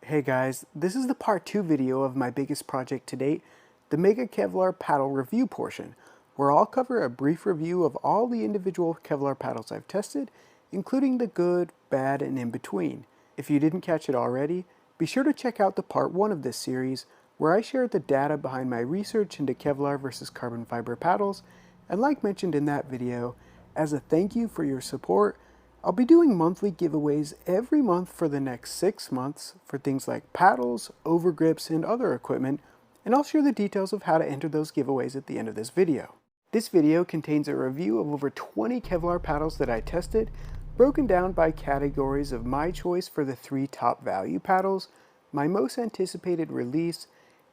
Hey guys, this is the part 2 video of my biggest project to date, the MEGA Kevlar Paddle review portion, where I'll cover a brief review of all the individual Kevlar paddles I've tested, including the good, bad, and in between. If you didn't catch it already, be sure to check out the part 1 of this series, where I shared the data behind my research into Kevlar versus carbon fiber paddles, and like mentioned in that video, as a thank you for your support, I'll be doing monthly giveaways every month for the next 6 months for things like paddles, overgrips, and other equipment, and I'll share the details of how to enter those giveaways at the end of this video. This video contains a review of over 20 Kevlar paddles that I tested, broken down by categories of my choice for the 3 top value paddles, my most anticipated release,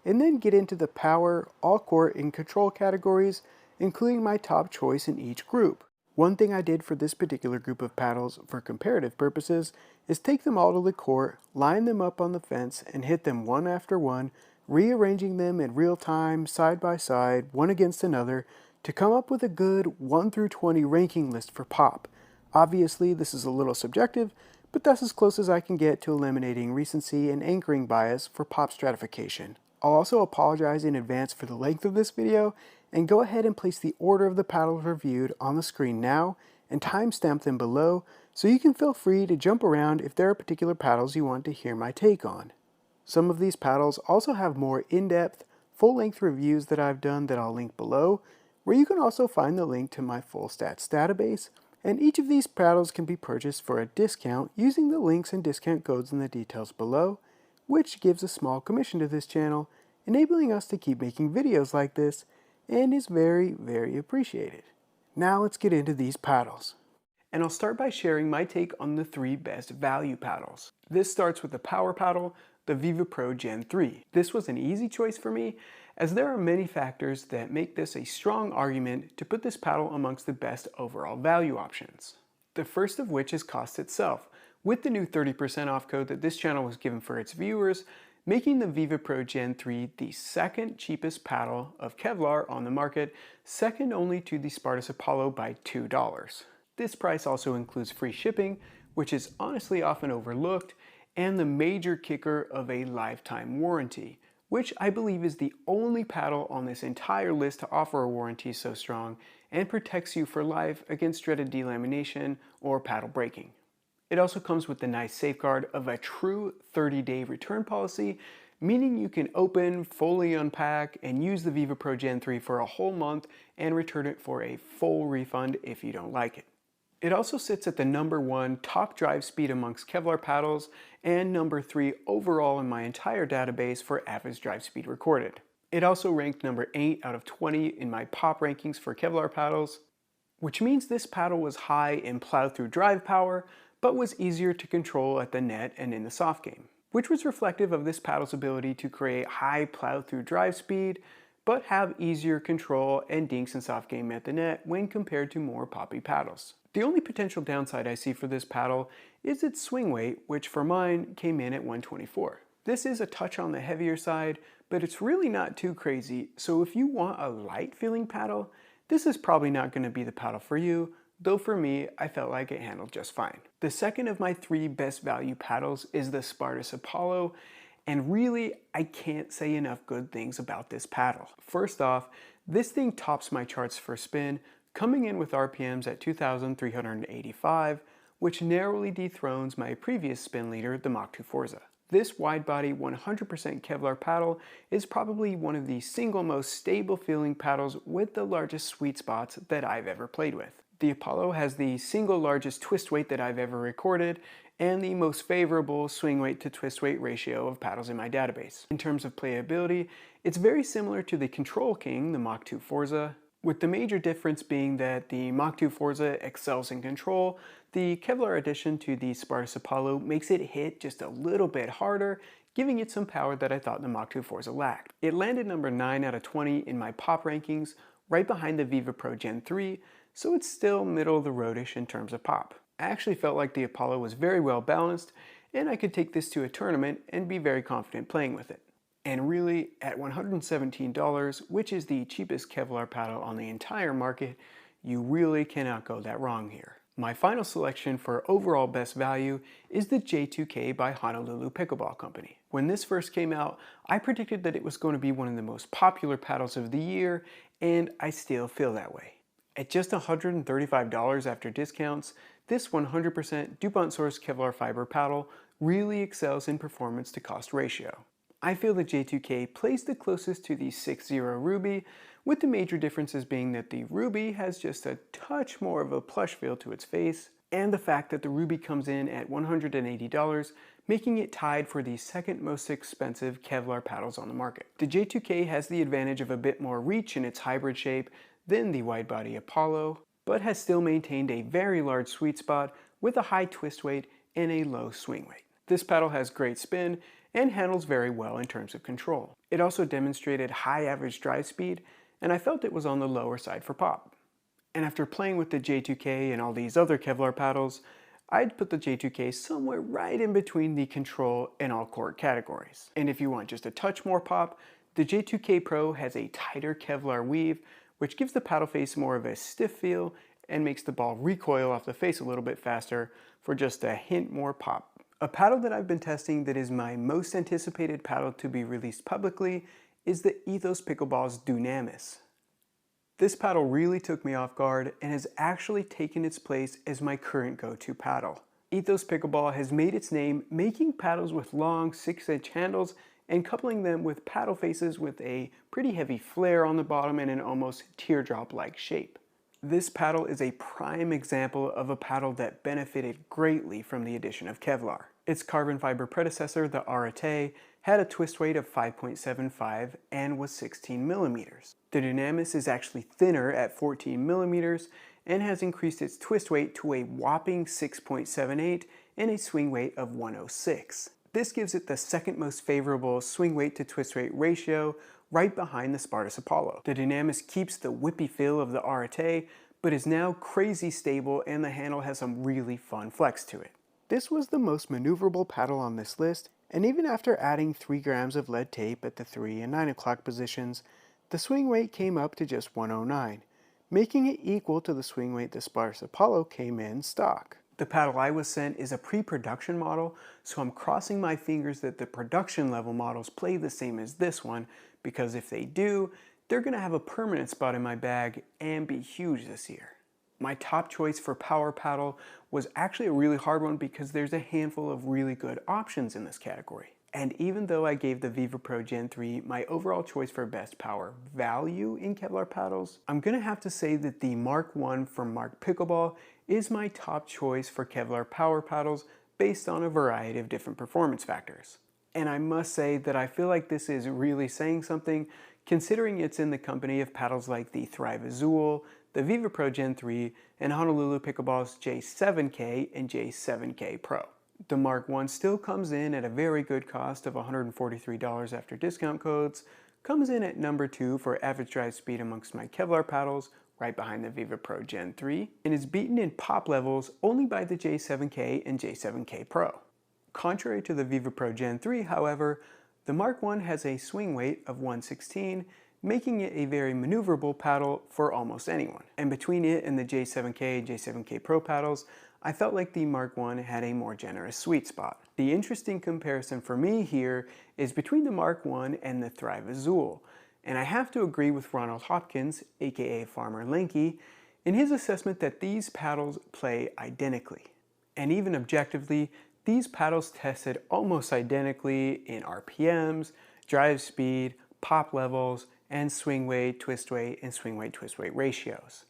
and then get into the power, all-core, and control categories, including my top choice in each group. One thing I did for this particular group of paddles for comparative purposes is take them all to the court, line them up on the fence, and hit them one after one, rearranging them in real time, side by side, one against another, to come up with a good 1 through 20 ranking list for pop. Obviously, this is a little subjective, but that's as close as I can get to eliminating recency and anchoring bias for pop stratification. I'll also apologize in advance for the length of this video, and go ahead and place the order of the paddles reviewed on the screen now and timestamp them below so you can feel free to jump around if there are particular paddles you want to hear my take on. Some of these paddles also have more in-depth, full-length reviews that I've done that I'll link below, where you can also find the link to my full stats database, and each of these paddles can be purchased for a discount using the links and discount codes in the details below, which gives a small commission to this channel, enabling us to keep making videos like this, and is very, very appreciated. Now let's get into these paddles. And I'll start by sharing my take on the 3 best value paddles. This starts with the power paddle, the Viva Pro Gen3. This was an easy choice for me, as there are many factors that make this a strong argument to put this paddle amongst the best overall value options. The first of which is cost itself, with the new 30% off code that this channel was given for its viewers, making the Viva Pro Gen3 the second cheapest paddle of Kevlar on the market, second only to the Spartus Apollo by $2. This price also includes free shipping, which is honestly often overlooked, and the major kicker of a lifetime warranty, which I believe is the only paddle on this entire list to offer a warranty so strong and protects you for life against dreaded delamination or paddle breaking. It also comes with the nice safeguard of a true 30-day return policy, meaning you can open, fully unpack, and use the Viva Pro Gen3 for a whole month and return it for a full refund if you don't like it. It also sits at the #1 top drive speed amongst Kevlar paddles and #3 overall in my entire database for average drive speed recorded. It also ranked #8 out of 20 in my pop rankings for Kevlar paddles, which means this paddle was high in plow-through drive power, but was easier to control at the net and in the soft game, which was reflective of this paddle's ability to create high plow-through drive speed, but have easier control and dinks and soft game at the net when compared to more poppy paddles. The only potential downside I see for this paddle is its swing weight, which for mine came in at 124. This is a touch on the heavier side, but it's really not too crazy, so if you want a light feeling paddle, this is probably not going to be the paddle for you, though for me, I felt like it handled just fine. The second of my 3 best value paddles is the Spartus Apollo, and really, I can't say enough good things about this paddle. First off, this thing tops my charts for spin, coming in with RPMs at 2,385, which narrowly dethrones my previous spin leader, the Mach 2 Forza. This wide-body 100% Kevlar paddle is probably one of the single most stable feeling paddles with the largest sweet spots that I've ever played with. The Apollo has the single largest twist weight that I've ever recorded and the most favorable swing weight to twist weight ratio of paddles in my database. In terms of playability, it's very similar to the Control King, the Mach 2 Forza, with the major difference being that the Mach 2 Forza excels in control. The Kevlar addition to the Spartus Apollo makes it hit just a little bit harder, giving it some power that I thought the Mach 2 Forza lacked. It landed #9 out of 20 in my pop rankings, right behind the Viva Pro Gen3, so it's still middle of the roadish in terms of pop. I actually felt like the Apollo was very well balanced, and I could take this to a tournament and be very confident playing with it. And really, at $117, which is the cheapest Kevlar paddle on the entire market, you really cannot go that wrong here. My final selection for overall best value is the J2K by Honolulu Pickleball Company. When this first came out, I predicted that it was going to be one of the most popular paddles of the year, and I still feel that way. At just $135 after discounts, this 100% DuPont sourced Kevlar fiber paddle really excels in performance to cost ratio. I feel the J2K plays the closest to the 6.0 Ruby, with the major differences being that the Ruby has just a touch more of a plush feel to its face, and the fact that the Ruby comes in at $180, making it tied for the second most expensive Kevlar paddles on the market. The J2K has the advantage of a bit more reach in its hybrid shape than the wide-body Apollo, but has still maintained a very large sweet spot with a high twist weight and a low swing weight. This paddle has great spin and handles very well in terms of control. It also demonstrated high average drive speed, and I felt it was on the lower side for pop. And after playing with the J2K and all these other Kevlar paddles, I'd put the J2K somewhere right in between the control and all court categories. And if you want just a touch more pop, the J2K Pro has a tighter Kevlar weave, which gives the paddle face more of a stiff feel and makes the ball recoil off the face a little bit faster for just a hint more pop. A paddle that I've been testing that is my most anticipated paddle to be released publicly is the Ethos Dunamis. This paddle really took me off guard and has actually taken its place as my current go-to paddle. Ethos Pickleball has made its name making paddles with long 6-inch handles and coupling them with paddle faces with a pretty heavy flare on the bottom and an almost teardrop-like shape. This paddle is a prime example of a paddle that benefited greatly from the addition of Kevlar. Its carbon fiber predecessor, the 𝒂𝒄𝒕, had a twist weight of 5.75 and was 16 millimeters. The Dunamis is actually thinner at 14 millimeters and has increased its twist weight to a whopping 6.78 and a swing weight of 106. This gives it the second most favorable swing weight to twist weight ratio, right behind the Spartus Apollo. The Dunamis keeps the whippy feel of the 𝒂𝒄𝒕, but is now crazy stable and the handle has some really fun flex to it. This was the most maneuverable paddle on this list, and even after adding 3 grams of lead tape at the 3 and 9 o'clock positions, the swing weight came up to just 109, making it equal to the swing weight the Spartus Apollo came in stock. The paddle I was sent is a pre-production model, so I'm crossing my fingers that the production level models play the same as this one, because if they do, they're going to have a permanent spot in my bag and be huge this year. My top choice for power paddle was actually a really hard one because there's a handful of really good options in this category. And even though I gave the Viva Pro Gen3 my overall choice for best power value in Kevlar paddles, I'm going to have to say that the Mark I from Mark Pickleball is my top choice for Kevlar power paddles based on a variety of different performance factors. And I must say that I feel like this is really saying something, considering it's in the company of paddles like the Thrive Azul, the Viva Pro Gen3, and Honolulu Pickleball's J7K and J7K Pro. The Mark I still comes in at a very good cost of $143 after discount codes, comes in at number 2 for average drive speed amongst my Kevlar paddles, right behind the Viva Pro Gen3, and is beaten in pop levels only by the J7K and J7K Pro. Contrary to the Viva Pro Gen3, however, the Mark I has a swing weight of 116, making it a very maneuverable paddle for almost anyone. And between it and the J7K and J7K Pro paddles, I felt like the Mark I had a more generous sweet spot. The interesting comparison for me here is between the Mark I and the Thrive Azul, and I have to agree with Ronald Hopkins, aka Farmer Lanky, in his assessment that these paddles play identically. And even objectively, these paddles tested almost identically in RPMs, drive speed, pop levels, and swing weight, twist weight, and swing weight, twist weight ratios.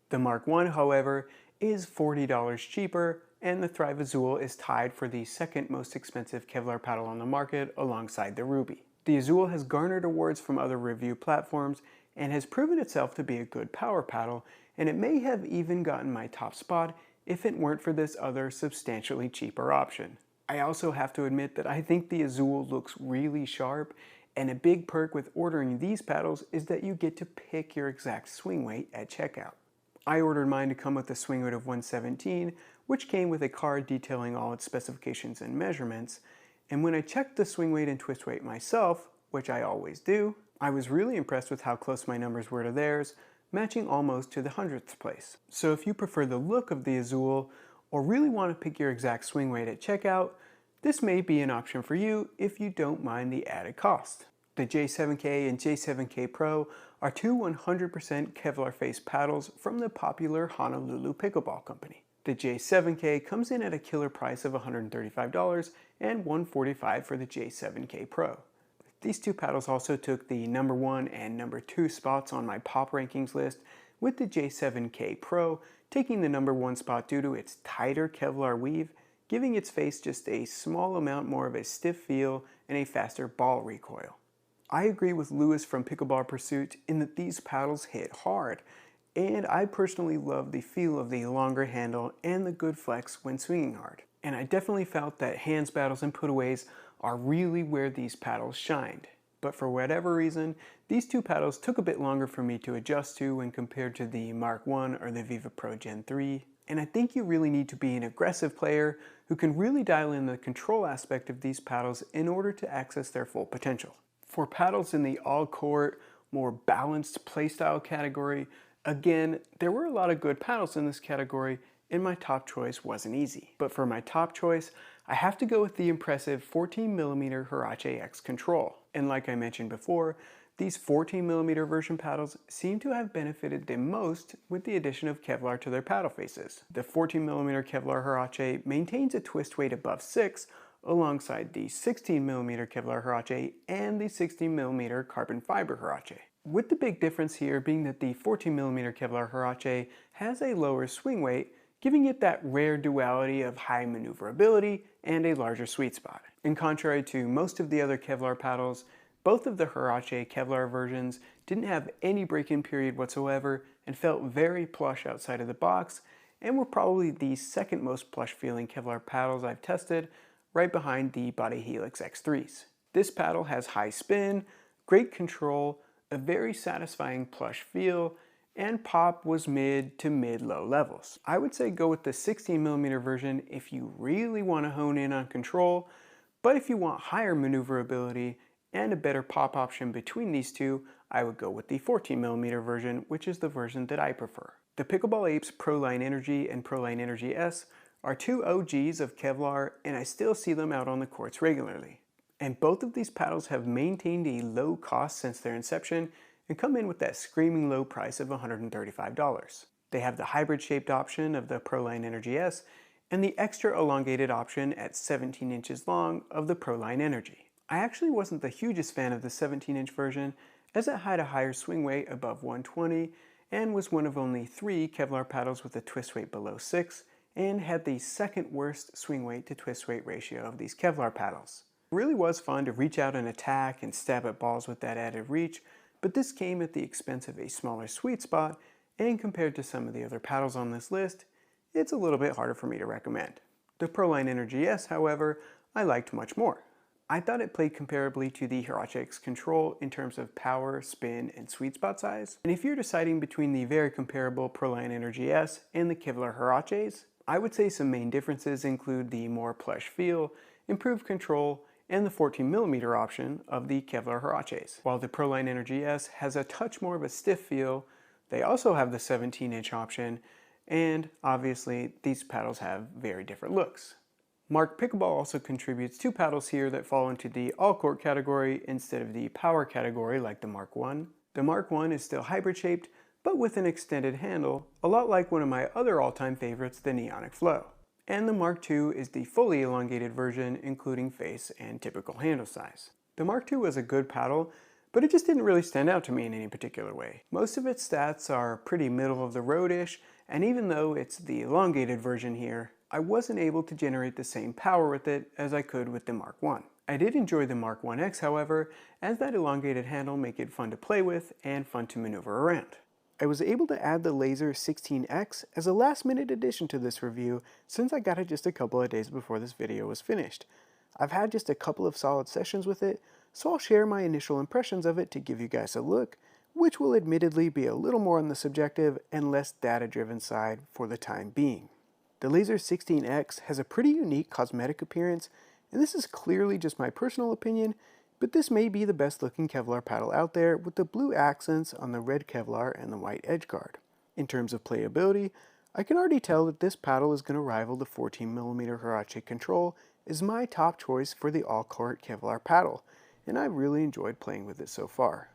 The Mark I, however, is $40 cheaper, and the Thrive Azul is tied for the second most expensive Kevlar paddle on the market alongside the Ruby. The Azul has garnered awards from other review platforms and has proven itself to be a good power paddle, and it may have even gotten my top spot if it weren't for this other substantially cheaper option. I also have to admit that I think the Azul looks really sharp, and a big perk with ordering these paddles is that you get to pick your exact swing weight at checkout. I ordered mine to come with a swing weight of 117, which came with a card detailing all its specifications and measurements, and when I checked the swing weight and twist weight myself, which I always do, I was really impressed with how close my numbers were to theirs, matching almost to the 100th place. So if you prefer the look of the Azul, or really want to pick your exact swing weight at checkout, this may be an option for you if you don't mind the added cost. The J7K and J7K Pro are two 100% Kevlar face paddles from the popular Honolulu pickleball company. The J7K comes in at a killer price of $135 and $145 for the J7K Pro. These two paddles also took the #1 and #2 spots on my pop rankings list, with the J7K Pro taking the #1 spot due to its tighter Kevlar weave, giving its face just a small amount more of a stiff feel and a faster ball recoil. I agree with Lewis from Pickleball Pursuit in that these paddles hit hard, and I personally love the feel of the longer handle and the good flex when swinging hard. And I definitely felt that hands battles and putaways are really where these paddles shined. But for whatever reason, these two paddles took a bit longer for me to adjust to when compared to the Mark I or the Viva Pro Gen3. And I think you really need to be an aggressive player who can really dial in the control aspect of these paddles in order to access their full potential. For paddles in the all-court, more balanced playstyle category, again, there were a lot of good paddles in this category, and my top choice wasn't easy. But for my top choice, I have to go with the impressive 14mm Hurache-X Control. And like I mentioned before, these 14mm version paddles seem to have benefited the most with the addition of Kevlar to their paddle faces. The 14mm Kevlar Hurache maintains a twist weight above 6, alongside the 16mm Kevlar Hurache and the 16mm carbon fiber Hurache. With the big difference here being that the 14mm Kevlar Hurache has a lower swing weight, giving it that rare duality of high maneuverability and a larger sweet spot. In contrary to most of the other Kevlar paddles, both of the Hurache Kevlar versions didn't have any break-in period whatsoever and felt very plush outside of the box, and were probably the second most plush feeling Kevlar paddles I've tested, right behind the Body Helix X3s. This paddle has high spin, great control, a very satisfying plush feel, and pop was mid to mid-low levels. I would say go with the 16mm version if you really want to hone in on control, but if you want higher maneuverability and a better pop option between these two, I would go with the 14mm version, which is the version that I prefer. The Pickleball Apes Proline Energy and Proline Energy S are two OGs of Kevlar, and I still see them out on the courts regularly. And both of these paddles have maintained a low cost since their inception and come in with that screaming low price of $135. They have the hybrid shaped option of the Proline Energy S and the extra elongated option at 17 inches long of the Proline Energy. I actually wasn't the hugest fan of the 17-inch version, as it had a higher swing weight above 120 and was one of only 3 Kevlar paddles with a twist weight below 6, and had the second worst swing weight to twist weight ratio of these Kevlar paddles. It really was fun to reach out and attack and stab at balls with that added reach, but this came at the expense of a smaller sweet spot, and compared to some of the other paddles on this list, it's a little bit harder for me to recommend. The Proline Energy S, however, I liked much more. I thought it played comparably to the Hurache-X Control in terms of power, spin, and sweet spot size. And if you're deciding between the very comparable Proline Energy S and the Kevlar Huraches, I would say some main differences include the more plush feel, improved control, and the 14mm option of the Kevlar Huraches. While the Proline Energy S has a touch more of a stiff feel, they also have the 17-inch option, and obviously these paddles have very different looks. Mark Pickleball also contributes 2 paddles here that fall into the all-court category instead of the power category like the Mark I. The Mark I is still hybrid shaped, but with an extended handle, a lot like one of my other all-time favorites, the Neonic Flow. And the Mark II is the fully elongated version, including face and typical handle size. The Mark II was a good paddle, but it just didn't really stand out to me in any particular way. Most of its stats are pretty middle of the road-ish, and even though it's the elongated version here, I wasn't able to generate the same power with it as I could with the Mark I. I did enjoy the Mark OneX, however, as that elongated handle made it fun to play with and fun to maneuver around. I was able to add the LAZR-16X as a last-minute addition to this review since I got it just a couple of days before this video was finished. I've had just a couple of solid sessions with it, so I'll share my initial impressions of it to give you guys a look, which will admittedly be a little more on the subjective and less data-driven side for the time being. The LAZR-16X has a pretty unique cosmetic appearance, and this is clearly just my personal opinion, but this may be the best looking Kevlar paddle out there with the blue accents on the red Kevlar and the white edge guard. In terms of playability, I can already tell that this paddle is going to rival the 14mm Hurache-X Control as my top choice for the all-court Kevlar paddle, and I've really enjoyed playing with it so far.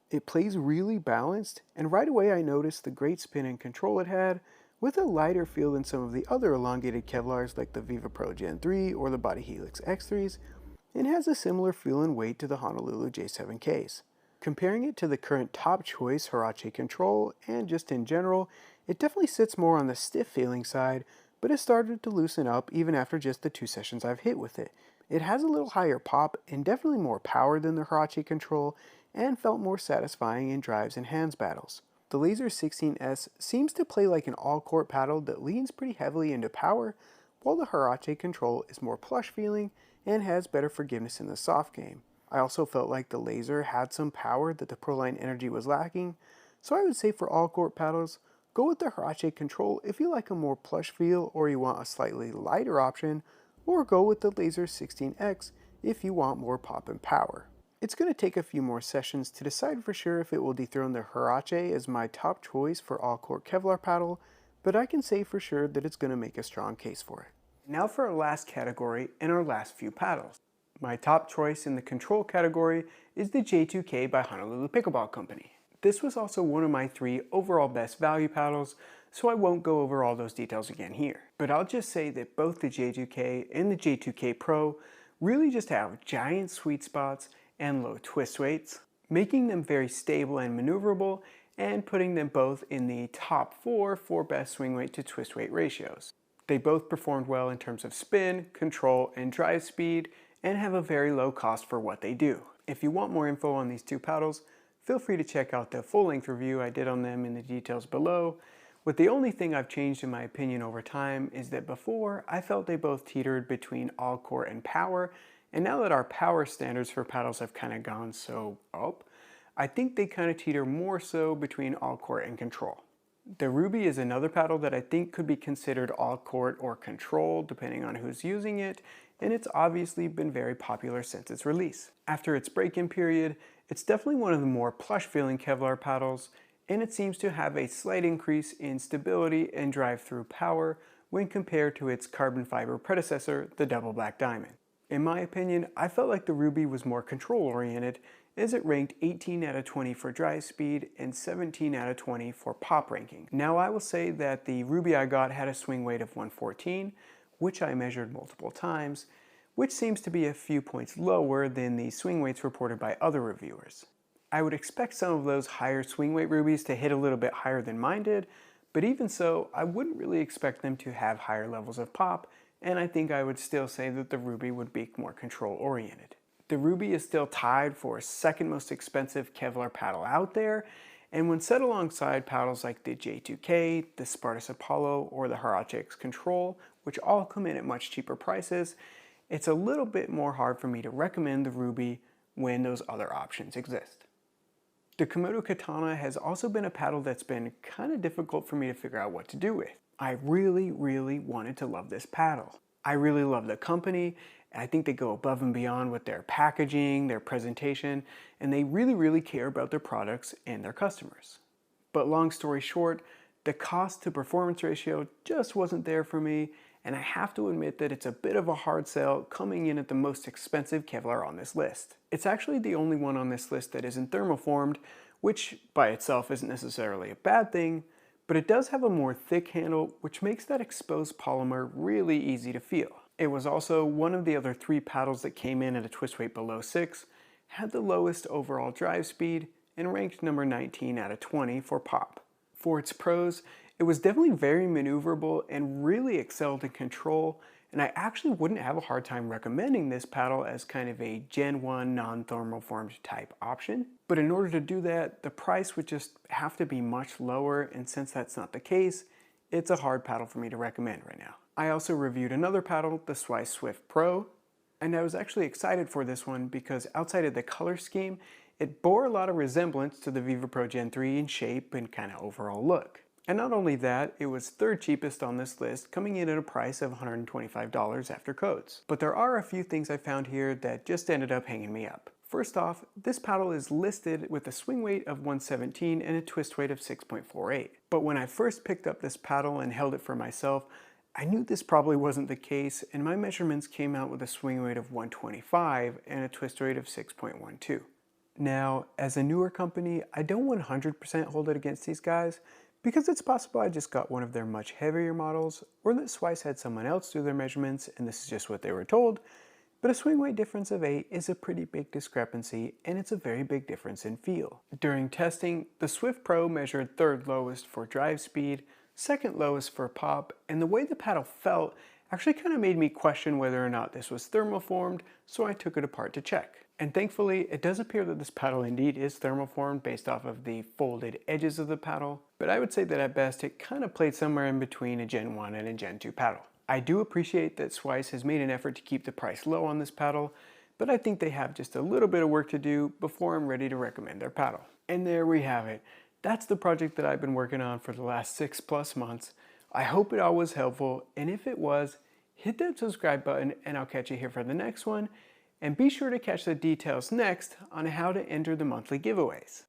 It plays really balanced, and right away I noticed the great spin and control it had, with a lighter feel than some of the other elongated Kevlars like the Viva Pro Gen3 or the Body Helix X3s, and has a similar feel and weight to the Honolulu J7Ks. Comparing it to the current top choice Hurache-X Control, and just in general, it definitely sits more on the stiff feeling side, but has started to loosen up even after just the 2 sessions I've hit with it. It has a little higher pop and definitely more power than the Hurache-X Control, and felt more satisfying in drives and hands battles. The LAZR-16S seems to play like an all-court paddle that leans pretty heavily into power, while the Hurache-X Control is more plush feeling and has better forgiveness in the soft game. I also felt like the LAZR had some power that the Proline Energy was lacking, so I would say for all-court paddles, go with the Hurache-X Control if you like a more plush feel or you want a slightly lighter option, or go with the LAZR-16X if you want more pop and power. It's going to take a few more sessions to decide for sure if it will dethrone the Hurache as my top choice for all-court Kevlar paddle, but I can say for sure that it's going to make a strong case for it. Now for our last category and our last few paddles. My top choice in the control category is the J2K by Honolulu Pickleball Company. This was also one of my 3 overall best value paddles, so I won't go over all those details again here. But I'll just say that both the J2K and the J2K Pro really just have giant sweet spots and low twist weights, making them very stable and maneuverable, and putting them both in the top 4 for best swing weight to twist weight ratios. They both performed well in terms of spin, control, and drive speed, and have a very low cost for what they do. If you want more info on these 2 paddles, feel free to check out the full-length review I did on them in the details below. With the only thing I've changed in my opinion over time is that before, I felt they both teetered between all-court and power, and now that our power standards for paddles have kind of gone so up, I think they kind of teeter more so between all-court and control. The Ruby is another paddle that I think could be considered all-court or control depending on who's using it, and it's obviously been very popular since its release. After its break-in period, it's definitely one of the more plush-feeling Kevlar paddles, and it seems to have a slight increase in stability and drive-through power when compared to its carbon fiber predecessor, the Double Black Diamond. In my opinion, I felt like the Ruby was more control-oriented, as it ranked 18 out of 20 for drive speed and 17 out of 20 for pop ranking. Now I will say that the Ruby I got had a swing weight of 114, which I measured multiple times, which seems to be a few points lower than the swing weights reported by other reviewers. I would expect some of those higher swing weight Rubies to hit a little bit higher than mine did, but even so, I wouldn't really expect them to have higher levels of pop, and I think I would still say that the Ruby would be more control oriented. The Ruby is still tied for second most expensive Kevlar paddle out there, and when set alongside paddles like the J2K, the Spartus Apollo, or the Hurache-X Control, which all come in at much cheaper prices, it's a little bit more hard for me to recommend the Ruby when those other options exist. The Komodo Katana has also been a paddle that's been kind of difficult for me to figure out what to do with. I really wanted to love this paddle. I really love the company. I think they go above and beyond with their packaging, their presentation, and they really care about their products and their customers. But long story short, the cost to performance ratio just wasn't there for me, and I have to admit that it's a bit of a hard sell coming in at the most expensive Kevlar on this list. It's actually the only one on this list that isn't thermoformed, which by itself isn't necessarily a bad thing, but it does have a more thick handle, which makes that exposed polymer really easy to feel. It was also one of the other 3 paddles that came in at a twist weight below 6, had the lowest overall drive speed, and ranked number 19 out of 20 for pop. For its pros, it was definitely very maneuverable and really excelled in control, and I actually wouldn't have a hard time recommending this paddle as kind of a Gen 1 non-thermoformed type option. But in order to do that, the price would just have to be much lower, and since that's not the case, it's a hard paddle for me to recommend right now. I also reviewed another paddle, the Swice Swift Pro, and I was actually excited for this one because outside of the color scheme, it bore a lot of resemblance to the Viva Pro Gen3 in shape and kind of overall look. And not only that, it was 3rd cheapest on this list, coming in at a price of $125 after codes. But there are a few things I found here that just ended up hanging me up. First off, this paddle is listed with a swing weight of 117 and a twist weight of 6.48. But when I first picked up this paddle and held it for myself, I knew this probably wasn't the case, and my measurements came out with a swing weight of 125 and a twist weight of 6.12. Now, as a newer company, I don't 100% hold it against these guys, because it's possible I just got one of their much heavier models, or that Swice had someone else do their measurements and this is just what they were told, but a swing weight difference of 8 is a pretty big discrepancy, and it's a very big difference in feel. During testing, the Swift Pro measured third lowest for drive speed, second lowest for pop, and the way the paddle felt actually kind of made me question whether or not this was thermoformed, so I took it apart to check. And thankfully, it does appear that this paddle indeed is thermoformed based off of the folded edges of the paddle, but I would say that at best it kind of played somewhere in between a Gen 1 and a Gen 2 paddle. I do appreciate that Swice has made an effort to keep the price low on this paddle, but I think they have just a little bit of work to do before I'm ready to recommend their paddle. And there we have it. That's the project that I've been working on for the last 6+ months. I hope it all was helpful, and if it was, hit that subscribe button and I'll catch you here for the next one. And be sure to catch the details next on how to enter the monthly giveaways.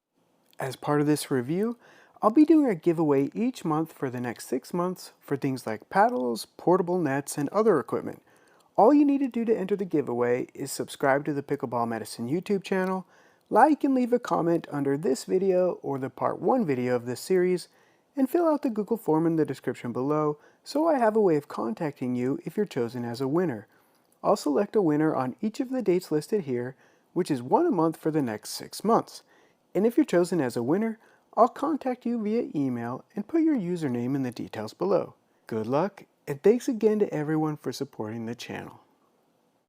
As part of this review, I'll be doing a giveaway each month for the next 6 months for things like paddles, portable nets, and other equipment. All you need to do to enter the giveaway is subscribe to the Pickleball Medicine YouTube channel, like and leave a comment under this video or the part 1 video of this series, and fill out the Google form in the description below so I have a way of contacting you if you're chosen as a winner. I'll select a winner on each of the dates listed here, which is one a month for the next 6 months. And if you're chosen as a winner, I'll contact you via email and put your username in the details below. Good luck, and thanks again to everyone for supporting the channel.